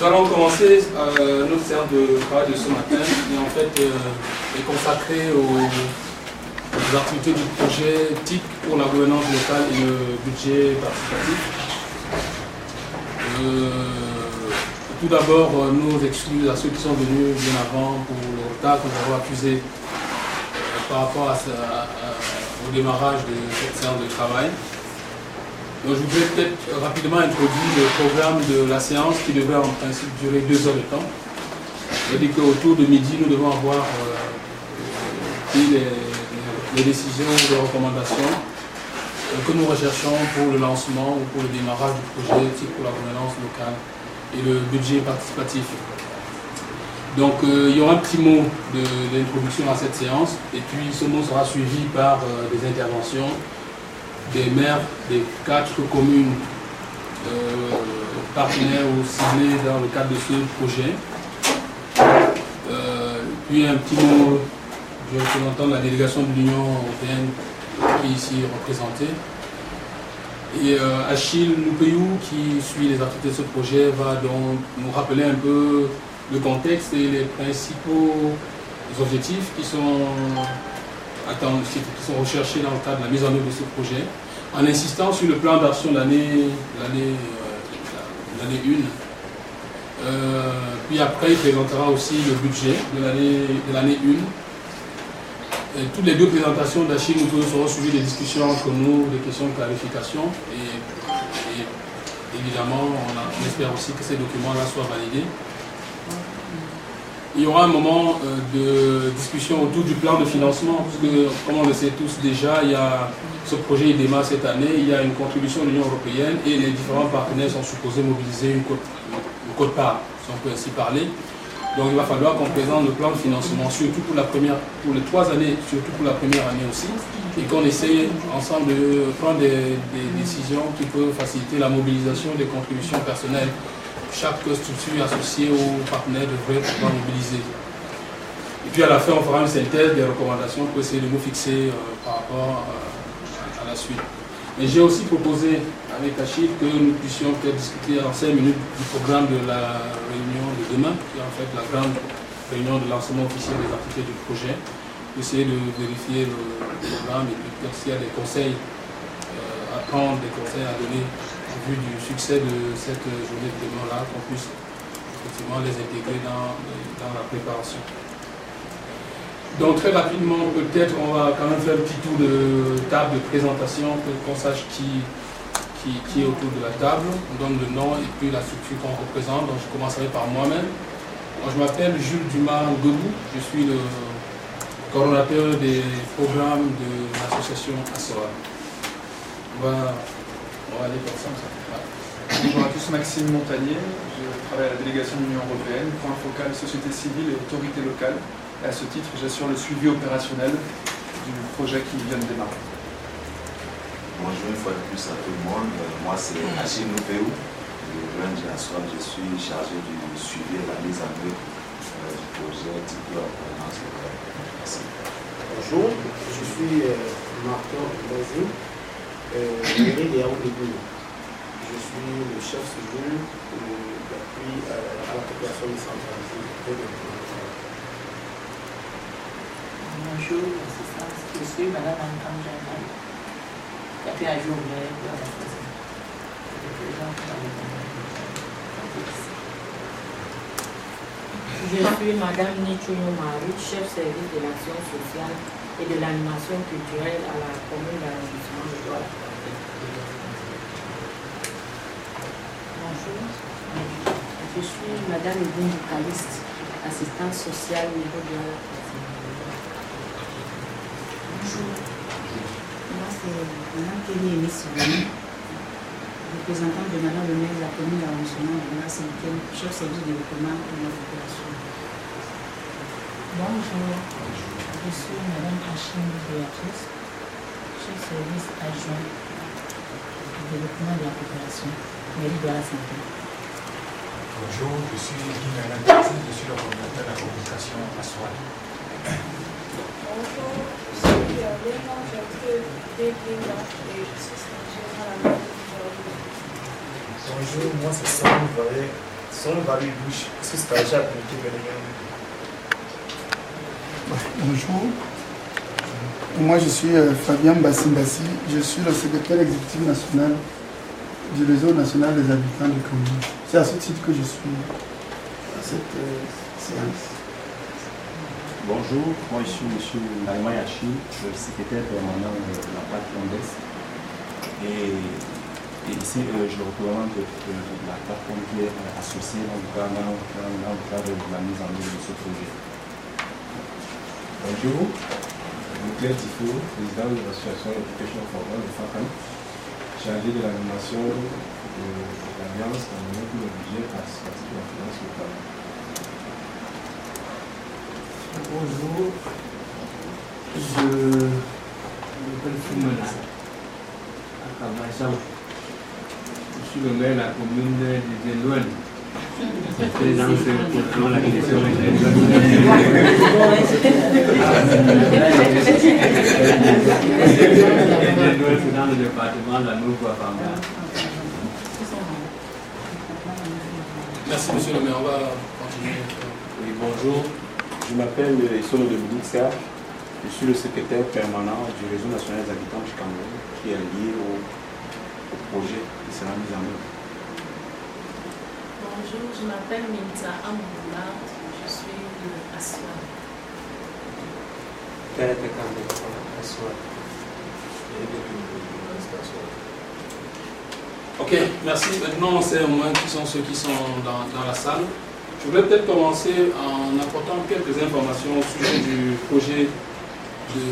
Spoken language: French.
Nous allons commencer notre séance de travail de ce matin qui en fait est consacrée aux activités du projet TIC pour la gouvernance locale et le budget participatif. Tout d'abord, nos excuses à ceux qui sont venus bien avant pour le retard que nous avons accusé par rapport au démarrage de cette séance de travail. Donc, je voudrais peut-être rapidement introduire le programme de la séance qui devrait en principe durer 2 heures de temps. C'est-à-dire qu'autour de midi, nous devons avoir les décisions, les recommandations que nous recherchons pour le lancement ou pour le démarrage du projet TIC pour la gouvernance locale et le budget participatif. Donc il y aura un petit mot d'introduction à cette séance et puis ce mot sera suivi par des interventions des maires des 4 communes partenaires ou ciblées dans le cadre de ce projet. Puis un petit mot du représentant de la délégation de l'Union européenne qui est ici représentée. Et Achille Noupeyou, qui suit les activités de ce projet, va donc nous rappeler un peu le contexte et les principaux objectifs qui sont recherchés dans le cadre de la mise en œuvre de ce projet, en insistant sur le plan d'action de l'année 1. Puis après, il présentera aussi le budget de l'année 1. Et toutes les 2 présentations d'Achille Noupeyou seront suivies des discussions entre nous, des questions de clarification. Et évidemment, on espère aussi que ces documents-là soient validés. Il y aura un moment de discussion autour du plan de financement, parce que, comme on le sait tous déjà, ce projet il démarre cette année, il y a une contribution de l'Union européenne et les différents partenaires sont supposés mobiliser une quote-part, si on peut ainsi parler. Donc il va falloir qu'on présente le plan de financement, surtout pour les 3 années, surtout pour la première année aussi, et qu'on essaye ensemble de prendre des décisions qui peuvent faciliter la mobilisation des contributions personnelles. Chaque structure associée aux partenaires devrait pouvoir mobiliser. Et puis à la fin, on fera une synthèse des recommandations pour essayer de nous fixer par rapport à la suite. Mais j'ai aussi proposé avec Achille que nous puissions peut-être discuter en 5 minutes du programme de la réunion de demain, qui est en fait la grande réunion de lancement officiel des activités du projet, essayer de vérifier le programme et peut-être s'il y a des conseils à prendre, des conseils à donner au vu du succès de cette journée de demain-là, qu'on puisse effectivement les intégrer dans la préparation. Donc très rapidement, peut-être on va quand même faire un petit tour de table de présentation pour qu'on sache qui est autour de la table. On donne le nom et puis la structure qu'on représente. Donc je commencerai par moi-même. Je m'appelle Jules Dumas Godou, je suis le coordonnateur des programmes de l'association ASSOA. On va aller comme ça. Bonjour à tous, Maxime Montagnier, je travaille à la délégation de l'Union européenne, point focal société civile et autorité locale. Et à ce titre, j'assure le suivi opérationnel du projet qui vient de démarrer. Bonjour une fois de plus à tout le monde. Moi c'est Achille Noupeyou, je suis chargé du suivi et de la mise en œuvre du projet TIC pour la gouvernance locale. Merci. Bonjour, je suis Martin Bazin, mairie de Yaoundé. Je suis le chef civil d'appui à la population décentralisée de développement. Bonjour, je suis Madame Antoine Janal, qui a journée de la Je suis Madame Nichounou Maru, chef service de l'action sociale et de l'animation culturelle à la commune d'arrondissement de Douala. Bonjour, Je suis Madame Edine Caliste, assistante sociale au niveau de la. Bonjour, moi c'est Mme Kenny Enis, représentante de Madame le maire de la commune d'arrondissement de la 5e, chef service de développement de la population. Bonjour, je suis Madame Achille Béatrice, chef service adjoint du développement de la population, mairie de la santé. Bonjour, je suis Guy Mélan, je suis le coordinateur de la communication à Soal. Bonjour, je suis Léna Jacques Déblinga et je suis stagiaire à la mairie de Bonjour, moi c'est Sam Varé, Son valu bouche, parce que c'est déjà compliqué de venir. Bonjour. Moi, je suis Fabien Bassimbassi. Je suis le secrétaire exécutif national du réseau national des habitants du Cameroun. C'est à ce titre que je suis à cette séance. Bonjour, moi je suis M. Naïma Yachi, le secrétaire permanent de la PAC Ondes. Et ici, je représente la plateforme qui est associée dans le cadre de la mise en œuvre de ce projet. Bonjour, Claire Tifo, président de l'association Education for All de FACAN, chargé de l'animation de l'Alliance camerounaise pour le budget participatif de la finance locale. Bonjour, je m'appelle Foumana Akabajan. Je suis le maire de la commune de Zélouane. Je présente pour la question de Zélouane dans le département de la Nouvelle-Famba. Merci monsieur le maire, on va continuer. Oui, bonjour. Je m'appelle Isono de Boudouxa. Je suis le secrétaire permanent du réseau national des habitants du Cameroun qui est lié au projet qui sera mis en œuvre. Bonjour, je m'appelle Minta Amoula. Je suis de Aswan. Ok, merci. Maintenant, on sait au moins qui sont ceux qui sont dans la salle. Je voulais peut-être commencer en apportant quelques informations au sujet du projet de